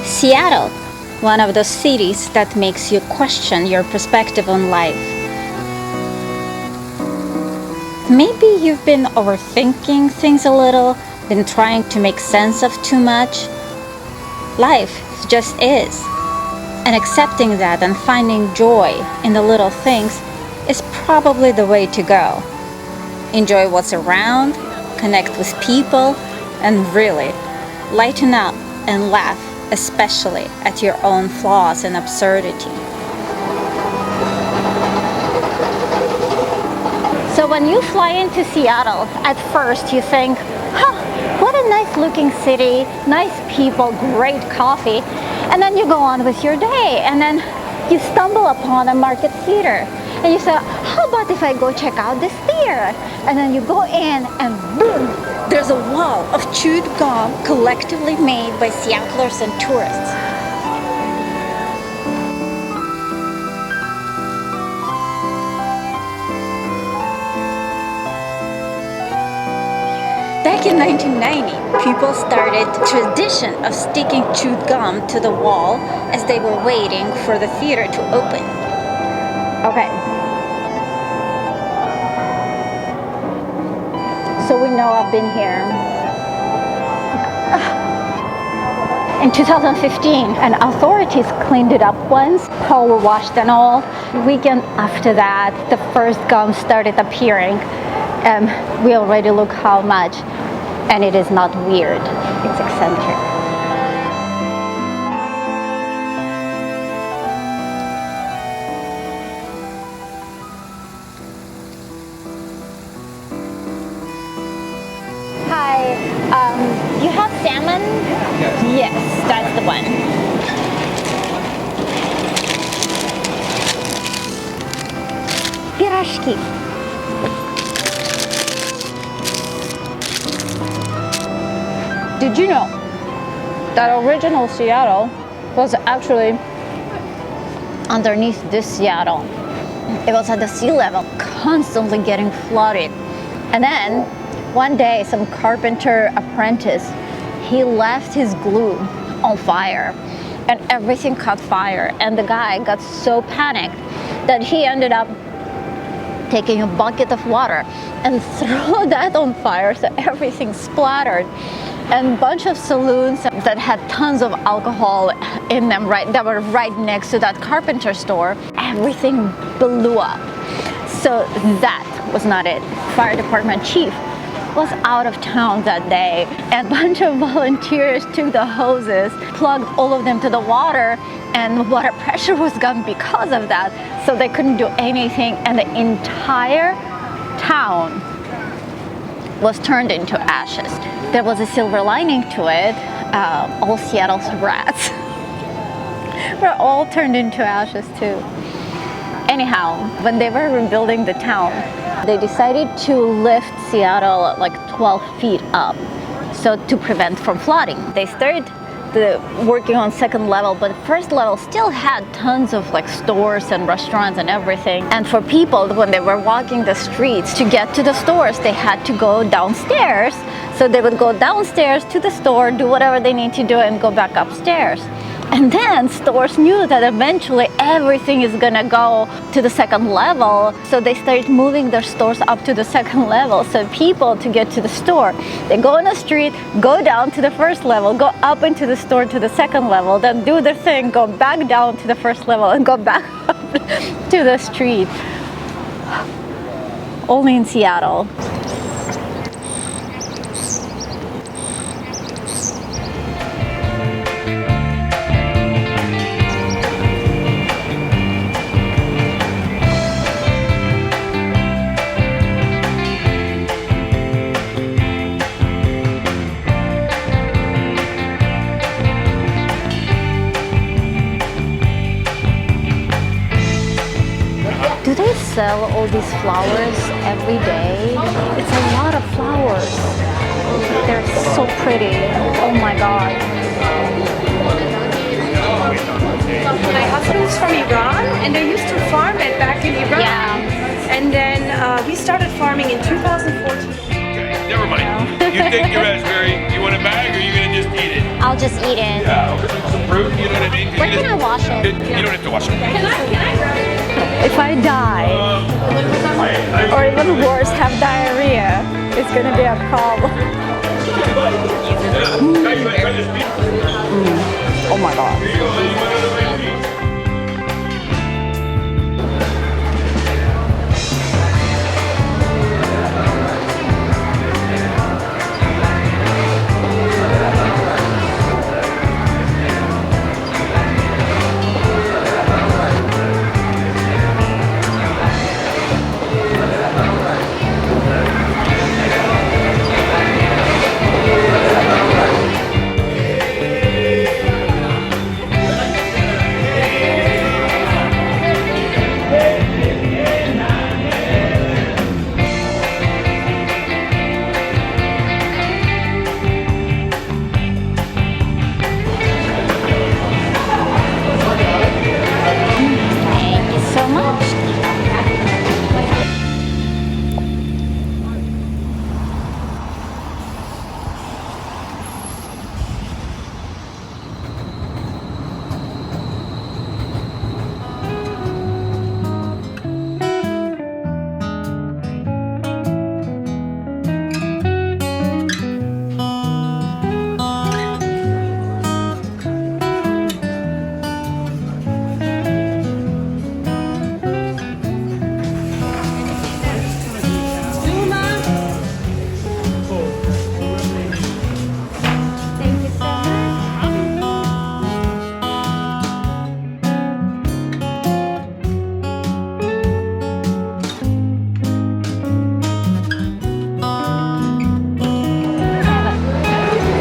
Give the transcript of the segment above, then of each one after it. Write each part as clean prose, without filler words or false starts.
Seattle, one of those cities that makes you question your perspective on life. Maybe you've been overthinking things a little, been trying to make sense of too much. Life just is. And accepting that and finding joy in the little things is probably the way to go. Enjoy what's around, connect with people, and really lighten up and laugh, especially at your own flaws and absurdity. So when you fly into Seattle, at first you think, what a nice looking city, nice people, great coffee. And then you go on with your day, and then you stumble upon a market theater. And you say, how about if I go check out this theater? And then you go in and boom, there's a wall of chewed gum collectively made by Seattlers and tourists. Back in 1990, people started the tradition of sticking chewed gum to the wall as they were waiting for the theater to open. Okay. So we know I've been here. In 2015, and authorities cleaned it up once, power washed and all. The weekend after that, the first gum started appearing. We already look how much, and it is not weird, it's eccentric. Hi, you have salmon? Yes, that's the one. Пирожки. Did you know that original Seattle was actually underneath this Seattle? It was at the sea level, constantly getting flooded. And then one day, some carpenter apprentice, he left his glue on fire and everything caught fire. And the guy got so panicked that he ended up taking a bucket of water and throw that on fire so everything splattered. And a bunch of saloons that had tons of alcohol in them, that were right next to that carpenter store, everything blew up. So that was not it. Fire department chief was out of town that day, and a bunch of volunteers took the hoses, plugged all of them to the water, and water pressure was gone because of that. So they couldn't do anything, and the entire town was turned into ashes. There was a silver lining to it. All Seattle's rats were all turned into ashes too. Anyhow, when they were rebuilding the town, they decided to lift Seattle like 12 feet up, so to prevent from flooding. They started working on second level, but first level still had tons of like stores and restaurants and everything. And for people, when they were walking the streets to get to the stores, they had to go downstairs. So they would go downstairs to the store, do whatever they need to do, and go back upstairs. And then stores knew that eventually everything is gonna go to the second level, so they started moving their stores up to the second level. So people, to get to the store, they go on the street, go down to the first level, go up into the store to the second level, then do their thing, go back down to the first level, and go back up to the street. Only in Seattle. Do they sell all these flowers every day? It's a lot of flowers. They're so pretty. Oh my God. My husband's from Iran, and they used to farm it back in Iran. Yeah. And then we started farming in 2014. Never mind. You take your raspberry. You want a bag or are you gonna just eat it? I'll just eat it. Yeah, okay. Some fruit, you know what I mean? Where can I wash it? You don't have to wash it. If I die, or even worse, have diarrhea, it's gonna be a problem. Oh my god. Thank you so much. Thank you so much.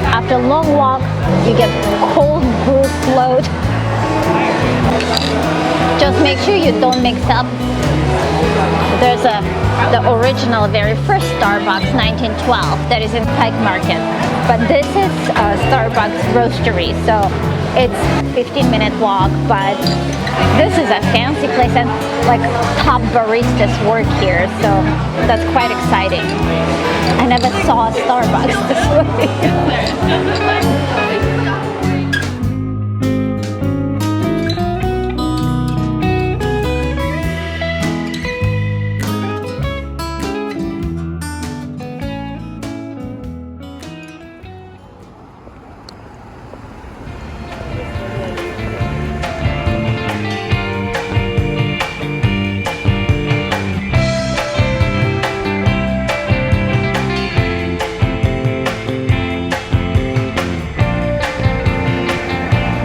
After a long walk, you get cold brew float. Just make sure you don't mix up. There's the original, very first Starbucks, 1912, that is in Pike Market. But this is Starbucks Roastery, so it's 15-minute walk, but this is a fancy place and like top baristas work here, so that's quite exciting. I never saw a Starbucks this way.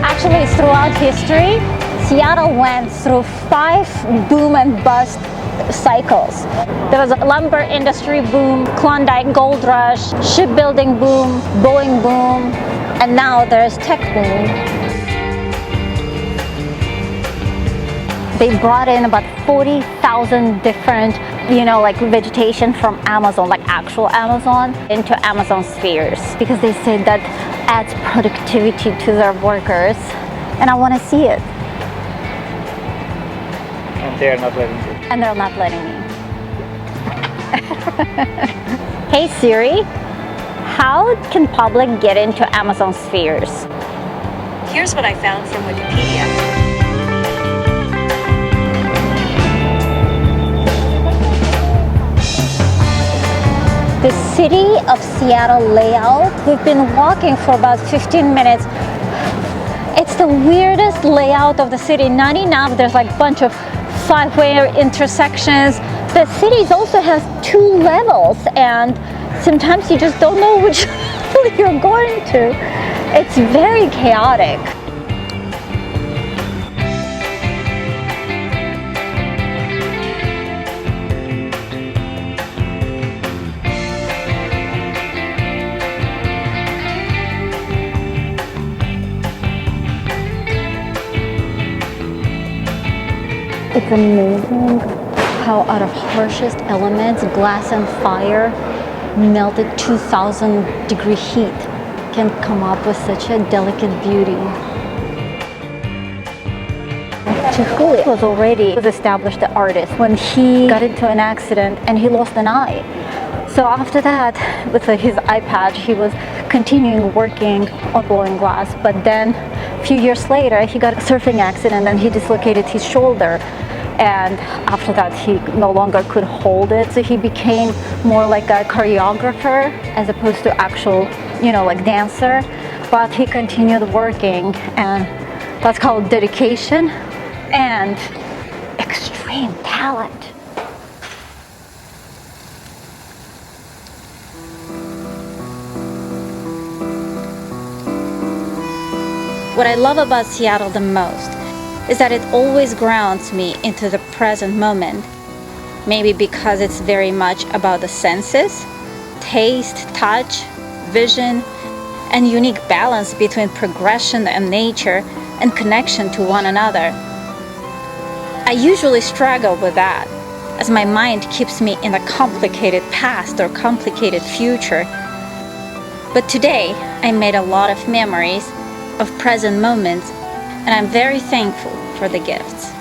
Actually, throughout history, Seattle went through 5 boom and bust cycles. There was a lumber industry boom, Klondike gold rush, shipbuilding boom, Boeing boom, and now there's tech boom. They brought in about 40,000 different, like vegetation from Amazon, like actual Amazon, into Amazon spheres because they said that adds productivity to their workers, and I want to see it. And they are not letting you. And they're not letting me. Hey Siri, how can public get into Amazon spheres? Here's what I found from Wikipedia. The city of Seattle layout, we've been walking for about 15 minutes. It's the weirdest layout of the city. Not enough, there's like a bunch of 5-way intersections. The city also has 2 levels, and sometimes you just don't know which level you're going to. It's very chaotic. It's amazing how out of harshest elements, glass and fire, melted 2,000 degree heat can come up with such a delicate beauty. Chihuly was established the artist when he got into an accident and he lost an eye. So after that, with his iPad, he was continuing working on blowing glass. But then a few years later, he got a surfing accident and he dislocated his shoulder. And after that, he no longer could hold it. So he became more like a choreographer as opposed to actual, like dancer. But he continued working, and that's called dedication and extreme talent. What I love about Seattle the most is that it always grounds me into the present moment. Maybe because it's very much about the senses, taste, touch, vision, and unique balance between progression and nature and connection to one another. I usually struggle with that, as my mind keeps me in a complicated past or complicated future. But today, I made a lot of memories of present moments, and I'm very thankful for the gifts.